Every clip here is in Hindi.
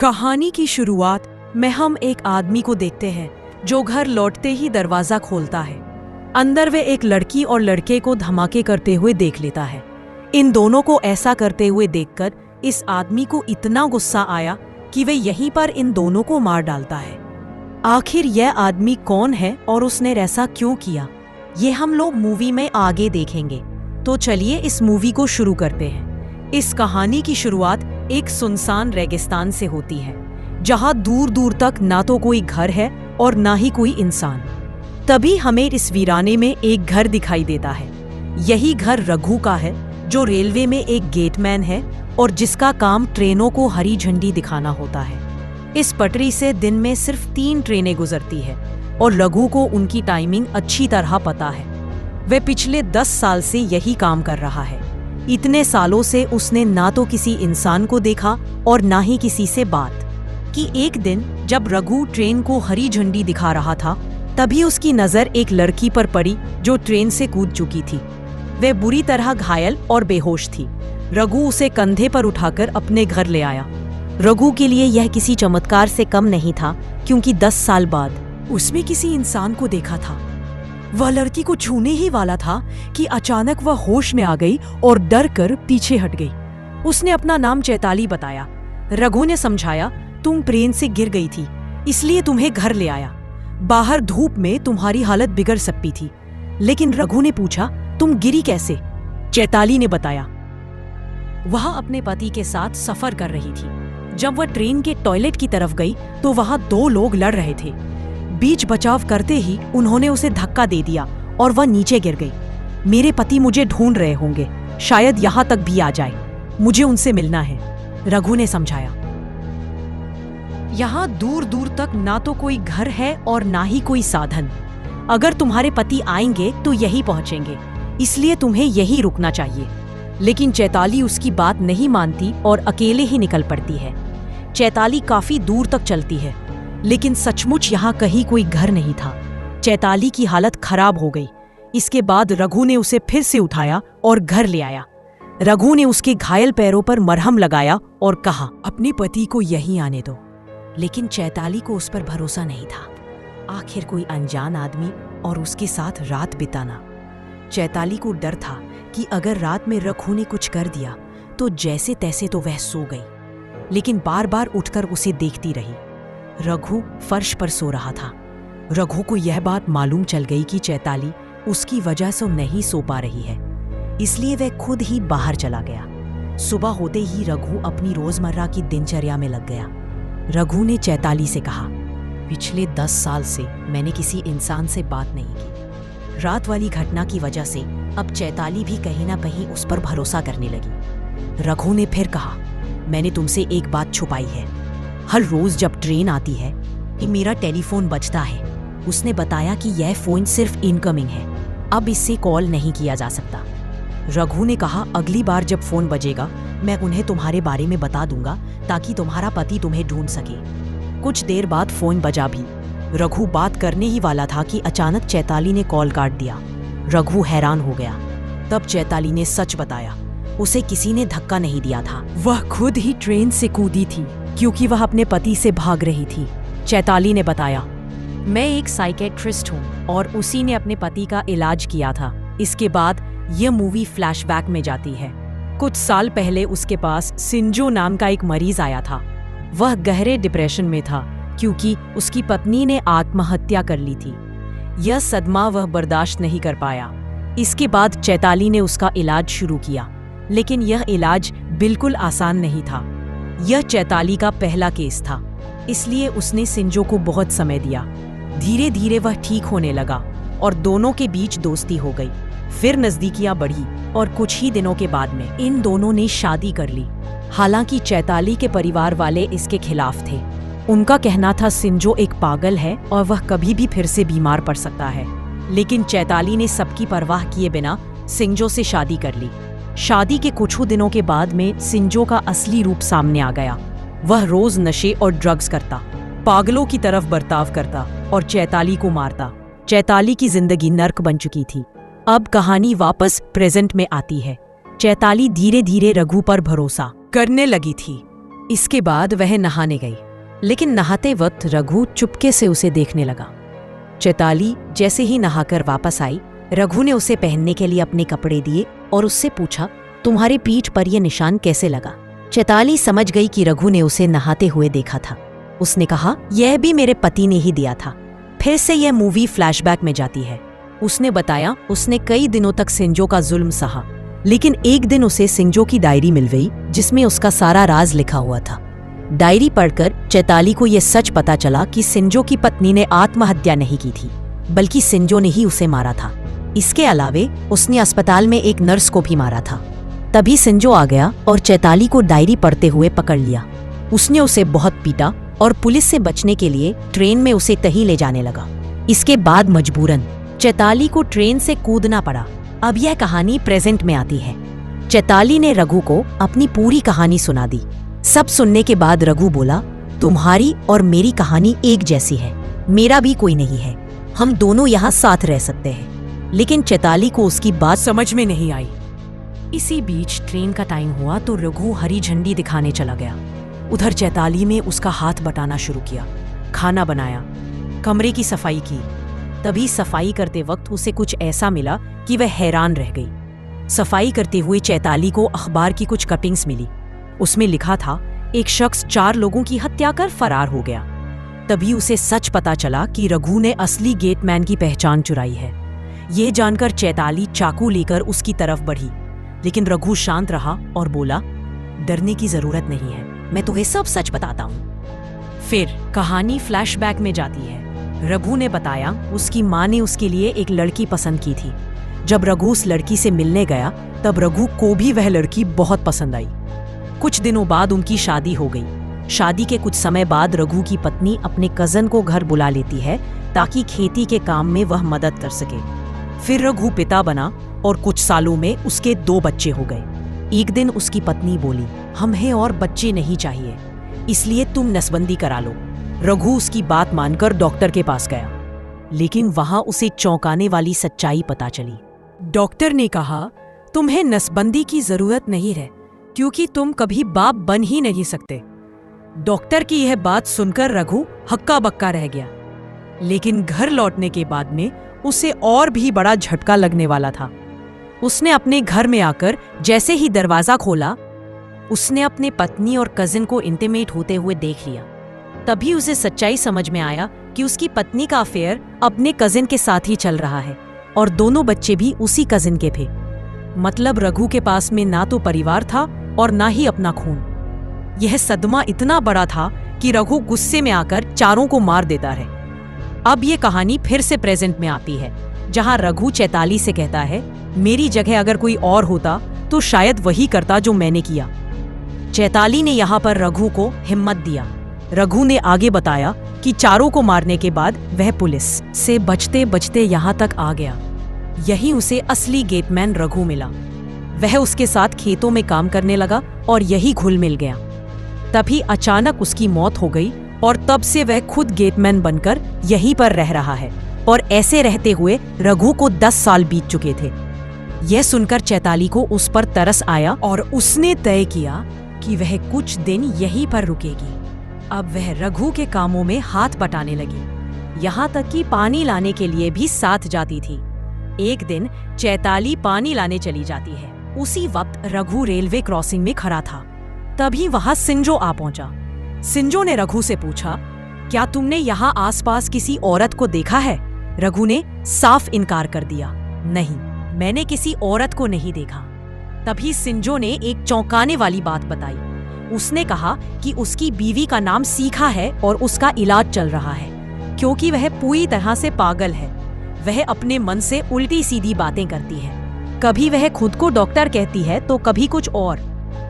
कहानी की शुरुआत में हम एक आदमी को देखते हैं जो घर लौटते ही दरवाजा खोलता है। अंदर वे एक लड़की और लड़के को धमाके करते हुए देख लेता है। इन दोनों को ऐसा करते हुए देखकर इस आदमी को इतना गुस्सा आया कि वे यहीं पर इन दोनों को मार डालता है। आखिर यह आदमी कौन है और उसने ऐसा क्यों किया, ये हम लोग मूवी में आगे देखेंगे। तो चलिए इस मूवी को शुरू करते हैं। इस कहानी की शुरुआत एक सुनसान रेगिस्तान से होती है, जहां दूर दूर तक ना तो कोई घर है और ना ही कोई इंसान। तभी हमें इस वीराने में एक घर दिखाई देता है। यही घर रघु का है, जो रेलवे में एक गेटमैन है और जिसका काम ट्रेनों को हरी झंडी दिखाना होता है। इस पटरी से दिन में सिर्फ 3 ट्रेनें गुजरती है और रघु को उनकी टाइमिंग अच्छी तरह पता है। वह पिछले 10 साल से यही काम कर रहा है। इतने सालों से उसने ना तो किसी इंसान को देखा और ना ही किसी से बात कि एक दिन जब रघु ट्रेन को हरी झंडी दिखा रहा था, तभी उसकी नजर एक लड़की पर पड़ी जो ट्रेन से कूद चुकी थी। वह बुरी तरह घायल और बेहोश थी। रघु उसे कंधे पर उठाकर अपने घर ले आया। रघु के लिए यह किसी चमत्कार से कम नहीं था, क्योंकि 10 साल बाद उसमें किसी इंसान को देखा था। वह लड़की को छूने ही वाला था कि अचानक वह होश में आ गई और डर कर पीछे हट गई। उसने अपना नाम चैताली बताया। रघु ने समझाया, तुम ट्रेन से गिर गई थी, इसलिए तुम्हें घर ले आया। बाहर धूप में तुम्हारी हालत बिगड़ सकती थी। लेकिन रघु ने पूछा, तुम गिरी कैसे? चैताली ने बताया, वह अपने पति के साथ सफर कर रही थी। जब वह ट्रेन के टॉयलेट की तरफ गई तो वहां 2 लोग लड़ रहे थे। बीच बचाव करते ही उन्होंने उसे धक्का दे दिया और वह नीचे गिर गई। मेरे पति मुझे ढूंढ रहे होंगे, शायद यहां तक भी आ जाए। मुझे उनसे मिलना है, रघु ने समझाया। यहां दूर दूर तक ना तो कोई घर है और ना ही कोई साधन। अगर तुम्हारे पति आएंगे तो यही पहुंचेंगे, इसलिए तुम्हें यही रुकना चाहिए। लेकिन चैताली उसकी बात नहीं मानती और अकेले ही निकल पड़ती है। चैताली काफी दूर तक चलती है, लेकिन सचमुच यहाँ कहीं कोई घर नहीं था। चैताली की हालत खराब हो गई। इसके बाद रघु ने उसे फिर से उठाया और घर ले आया। रघु ने उसके घायल पैरों पर मरहम लगाया और कहा, अपने पति को यहीं आने दो। लेकिन चैताली को उस पर भरोसा नहीं था। आखिर कोई अनजान आदमी और उसके साथ रात बिताना। चैताली को डर था कि अगर रात में रघु ने कुछ कर दिया तो जैसे तैसे तो वह सो गई, लेकिन बार बार उठकर उसे देखती रही। रघु फर्श पर सो रहा था। रघु को यह बात मालूम चल गई कि चैताली उसकी वजह से नहीं सो पा रही है, इसलिए वह खुद ही बाहर चला गया। सुबह होते ही रघु अपनी रोजमर्रा की दिनचर्या में लग गया। रघु ने चैताली से कहा, पिछले 10 साल से मैंने किसी इंसान से बात नहीं की। रात वाली घटना की वजह से अब चैताली भी कहीं ना कहीं उस पर भरोसा करने लगी। रघु ने फिर कहा, मैंने तुमसे एक बात छुपाई है। हर रोज जब ट्रेन आती है कि मेरा टेलीफोन बजता है। उसने बताया कि यह फोन सिर्फ इनकमिंग है, अब इससे कॉल नहीं किया जा सकता। रघु ने कहा, अगली बार जब फोन बजेगा मैं उन्हें तुम्हारे बारे में बता दूंगा, ताकि तुम्हारा पति तुम्हें ढूंढ सके। कुछ देर बाद फोन बजा भी। रघु बात करने ही वाला था कि अचानक चैताली ने कॉल काट दिया। रघु हैरान हो गया। तब चैताली ने सच बताया, उसे किसी ने धक्का नहीं दिया था। वह खुद ही ट्रेन से कूदी थी, क्योंकि वह अपने पति से भाग रही थी। चैताली ने बताया, मैं एक साइकेट्रिस्ट हूँ और उसी ने अपने पति का इलाज किया था। इसके बाद यह मूवी फ्लैशबैक में जाती है। कुछ साल पहले उसके पास सिंजो नाम का एक मरीज आया था। वह गहरे डिप्रेशन में था, क्योंकि उसकी पत्नी ने आत्महत्या कर ली थी। यह सदमा वह बर्दाश्त नहीं कर पाया। इसके बाद चैताली ने उसका इलाज शुरू किया, लेकिन यह इलाज बिल्कुल आसान नहीं था। यह चैताली का पहला केस था, इसलिए उसने सिंजो को बहुत समय दिया। धीरे धीरे वह ठीक होने लगा और दोनों के बीच दोस्ती हो गई। फिर नजदीकियां बढ़ी और कुछ ही दिनों के बाद में इन दोनों ने शादी कर ली। हालांकि चैताली के परिवार वाले इसके खिलाफ थे। उनका कहना था सिंजो एक पागल है और वह कभी भी फिर से बीमार पड़ सकता है। लेकिन चैताली ने सबकी परवाह किए बिना सिंजो से शादी कर ली। शादी के कुछ दिनों के बाद में सिंजो का असली रूप सामने आ गया। वह रोज नशे और ड्रग्स करता, पागलों की तरफ बर्ताव करता और चैताली को मारता। चैताली की जिंदगी नर्क बन चुकी थी। अब कहानी वापस प्रेजेंट में आती है। चैताली धीरे धीरे रघु पर भरोसा करने लगी थी। इसके बाद वह नहाने गई, लेकिन नहाते वक्त रघु चुपके से उसे देखने लगा। चैताली जैसे ही नहाकर वापस आई, रघु ने उसे पहनने के लिए अपने कपड़े दिए और उससे पूछा, तुम्हारे पीठ पर यह निशान कैसे लगा? चैताली समझ गई कि रघु ने उसे नहाते हुए देखा था। उसने कहा, यह भी मेरे पति ने ही दिया था। फिर से यह मूवी फ्लैशबैक में जाती है। उसने बताया, उसने कई दिनों तक सिंजो का जुल्म सहा, लेकिन एक दिन उसे सिंजो की डायरी मिल गई जिसमें उसका सारा राज लिखा हुआ था। डायरी पढ़कर चैताली को यह सच पता चला कि सिंजो की पत्नी ने आत्महत्या नहीं की थी, बल्कि सिंजो ने ही उसे मारा था। इसके अलावे उसने अस्पताल में एक नर्स को भी मारा था। तभी सिंजो आ गया और चैताली को डायरी पढ़ते हुए पकड़ लिया। उसने उसे बहुत पीटा और पुलिस से बचने के लिए ट्रेन में उसे कहीं ले जाने लगा। इसके बाद मजबूरन चैताली को ट्रेन से कूदना पड़ा। अब यह कहानी प्रेजेंट में आती है। चैताली ने रघु को अपनी पूरी कहानी सुना दी। सब सुनने के बाद रघु बोला, तुम्हारी और मेरी कहानी एक जैसी है। मेरा भी कोई नहीं है, हम दोनों यहाँ साथ रह सकते हैं। लेकिन चैताली को उसकी बात समझ में नहीं आई। इसी बीच ट्रेन का टाइम हुआ तो रघु हरी झंडी दिखाने चला गया। उधर चैताली ने उसका हाथ बटाना शुरू किया। खाना बनाया, कमरे की सफाई की। तभी सफाई करते वक्त उसे कुछ ऐसा मिला कि वह हैरान रह गई। सफाई करते हुए चैताली को अखबार की कुछ कटिंग्स मिली। उसमें लिखा था, एक शख्स 4 लोगों की हत्या कर फरार हो गया। तभी उसे सच पता चला कि रघु ने असली गेटमैन की पहचान चुराई है। यह जानकर चैताली चाकू लेकर उसकी तरफ बढ़ी, लेकिन रघु शांत रहा और बोला, डरने की जरूरत नहीं है, मैं तुम्हें सब सच बताता हूँ। फिर कहानी फ्लैशबैक में जाती है। रघु ने बताया, उसकी माँ ने उसके लिए एक लड़की पसंद की थी। जब रघु उस लड़की से मिलने गया तब रघु को भी वह लड़की बहुत पसंद आई। कुछ दिनों बाद उनकी शादी हो गई। शादी के कुछ समय बाद रघु की पत्नी अपने कजन को घर बुला लेती है ताकि खेती के काम में वह मदद कर सके। फिर रघु पिता बना और कुछ सालों में उसके 2 बच्चे हो गए। एक दिन उसकी पत्नी बोली, हमें और बच्चे नहीं चाहिए, इसलिए तुम नसबंदी करा लो। रघु उसकी बात मानकर डॉक्टर के पास गया, लेकिन वहां उसे चौंकाने वाली सच्चाई पता चली। डॉक्टर ने कहा, तुम्हें नसबंदी की जरूरत नहीं है, क्योंकि तुम कभी बाप बन ही नहीं सकते। डॉक्टर की यह बात सुनकर रघु हक्का बक्का रह गया। लेकिन घर लौटने के बाद में उसे और भी बड़ा झटका लगने वाला था। उसने अपने घर में आकर जैसे ही दरवाजा खोला, उसने अपने पत्नी और कजिन को इंटीमेट होते हुए देख लिया। तभी उसे सच्चाई समझ में आया कि उसकी पत्नी का अफेयर अपने कजिन के साथ ही चल रहा है और दोनों बच्चे भी उसी कजिन के थे। मतलब रघु के पास में ना तो परिवार था और ना ही अपना खून। यह सदमा इतना बड़ा था कि रघु गुस्से में आकर चारों को मार देता है। अब ये कहानी फिर से प्रेजेंट में आती है, जहां रघु चैताली से कहता है, मेरी जगह अगर कोई और होता तो शायद वही करता जो मैंने किया। चैताली ने यहाँ पर रघु को हिम्मत दिया। रघु ने आगे बताया कि चारों को मारने के बाद वह पुलिस से बचते बचते यहाँ तक आ गया। यही उसे असली गेटमैन रघु मिला। वह उसके साथ खेतों में काम करने लगा और यही घुल मिल गया। तभी अचानक उसकी मौत हो गई और तब से वह खुद गेटमैन बनकर यहीं पर रह रहा है। और ऐसे रहते हुए रघु को 10 साल बीत चुके थे। यह सुनकर चैताली को उस पर तरस आया और उसने तय किया कि वह कुछ दिन यहीं पर रुकेगी। अब वह रघु के कामों में हाथ बटाने लगी, यहाँ तक कि पानी लाने के लिए भी साथ जाती थी। एक दिन चैताली पानी लाने चली जाती है। उसी वक्त रघु रेलवे क्रॉसिंग में खड़ा था। तभी वहां सिंजो आ पहुंचा। सिंजो ने रघु से पूछा, क्या तुमने यहाँ आसपास किसी औरत को देखा है? रघु ने साफ इनकार कर दिया, नहीं, मैंने किसी औरत को नहीं देखा। तभी सिंजो ने एक चौंकाने वाली बात बताई। उसने कहा कि उसकी बीवी का नाम सीखा है और उसका इलाज चल रहा है, क्योंकि वह पूरी तरह से पागल है। वह अपने मन से उल्टी सीधी बातें करती है। कभी वह खुद को डॉक्टर कहती है तो कभी कुछ और।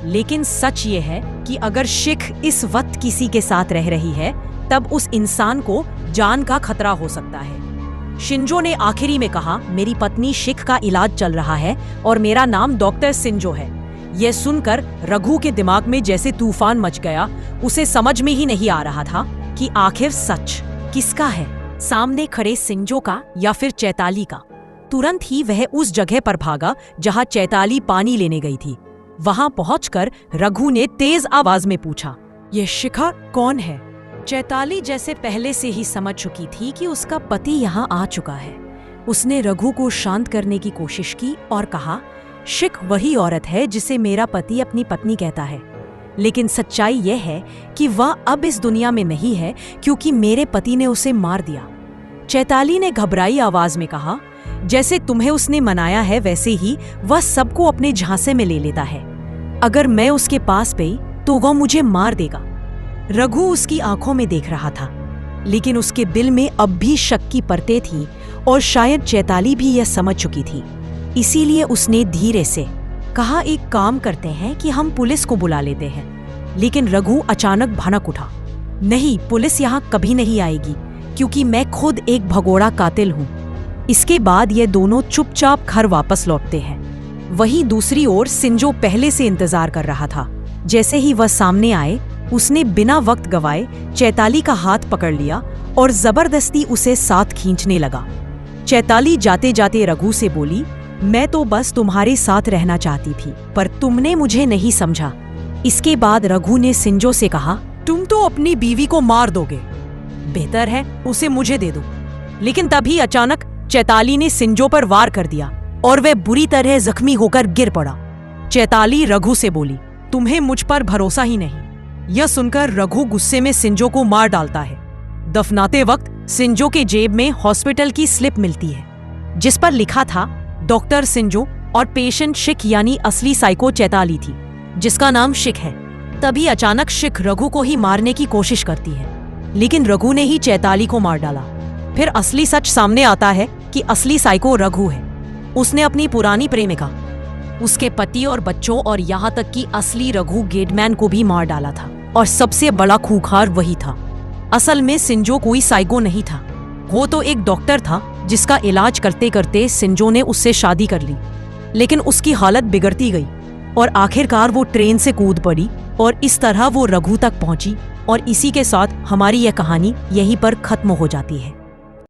लेकिन सच ये है कि अगर शिख इस वक्त किसी के साथ रह रही है तब उस इंसान को जान का खतरा हो सकता है। शिंजो ने आखिरी में कहा, मेरी पत्नी शिख का इलाज चल रहा है और मेरा नाम डॉक्टर सिंजो है। यह सुनकर रघु के दिमाग में जैसे तूफान मच गया। उसे समझ में ही नहीं आ रहा था कि आखिर सच किसका है, सामने खड़े सिंजो का या फिर चैताली का। तुरंत ही वह उस जगह पर भागा जहां चैताली पानी लेने गई थी। वहां पहुंचकर रघु ने तेज आवाज में पूछा, ये शिखा कौन है? चैताली जैसे पहले से ही समझ चुकी थी कि उसका पति यहाँ आ चुका है। उसने रघु को शांत करने की कोशिश की और कहा, शिख वही औरत है जिसे मेरा पति अपनी पत्नी कहता है, लेकिन सच्चाई यह है कि वह अब इस दुनिया में नहीं है क्योंकि मेरे पति ने उसे मार दिया। चैताली ने घबराई आवाज में कहा, जैसे तुम्हें उसने मनाया है वैसे ही वह सबको अपने झांसे में ले लेता है। अगर मैं उसके पास गई तो वह मुझे मार देगा। रघु उसकी आंखों में देख रहा था, लेकिन उसके दिल में अब भी शक की परतें थी और शायद चैताली भी यह समझ चुकी थी। इसीलिए उसने धीरे से कहा, एक काम करते हैं कि हम पुलिस को बुला लेते हैं। लेकिन रघु अचानक भनक उठा, नहीं, पुलिस यहाँ कभी नहीं आएगी क्योंकि मैं खुद एक भगोड़ा कातिल हूँ। इसके बाद ये दोनों चुपचाप घर वापस लौटते हैं। वहीं दूसरी ओर सिंजो पहले से इंतजार कर रहा था। जैसे ही वह सामने आए, उसने बिना वक्त गवाए चैताली का हाथ पकड़ लिया और जबरदस्ती उसे साथ खींचने लगा। चैताली जाते जाते रघु से बोली, मैं तो बस तुम्हारे साथ रहना चाहती थी, पर तुमने मुझे नहीं समझा। इसके बाद रघु ने सिंजो से कहा, तुम तो अपनी बीवी को मार दोगे, बेहतर है उसे मुझे दे दो। लेकिन तभी अचानक चैताली ने सिंजो पर वार कर दिया और वह बुरी तरह जख्मी होकर गिर पड़ा। चैताली रघु से बोली, तुम्हें मुझ पर भरोसा ही नहीं। यह सुनकर रघु गुस्से में सिंजो को मार डालता है। दफनाते वक्त सिंजो के जेब में हॉस्पिटल की स्लिप मिलती है, जिस पर लिखा था डॉक्टर सिंजो और पेशेंट शिख यानी असली साइको चैताली थी, जिसका नाम शिख है। तभी अचानक शिख रघु को ही मारने की कोशिश करती है, लेकिन रघु ने ही चैताली को मार डाला। फिर असली सच सामने आता है कि असली साइको रघु है। उसने अपनी पुरानी प्रेमिका, उसके पति और बच्चों और यहाँ तक कि असली रघु गेटमैन को भी मार डाला था, और सबसे बड़ा खूंखार वही था। असल में सिंजो कोई साइको नहीं था, वो तो एक डॉक्टर था जिसका इलाज करते करते सिंजो ने उससे शादी कर ली। लेकिन उसकी हालत बिगड़ती गई और आखिरकार वो ट्रेन से कूद पड़ी और इस तरह वो रघु तक पहुंची। और इसी के साथ हमारी यह कहानी यहीं पर खत्म हो जाती है।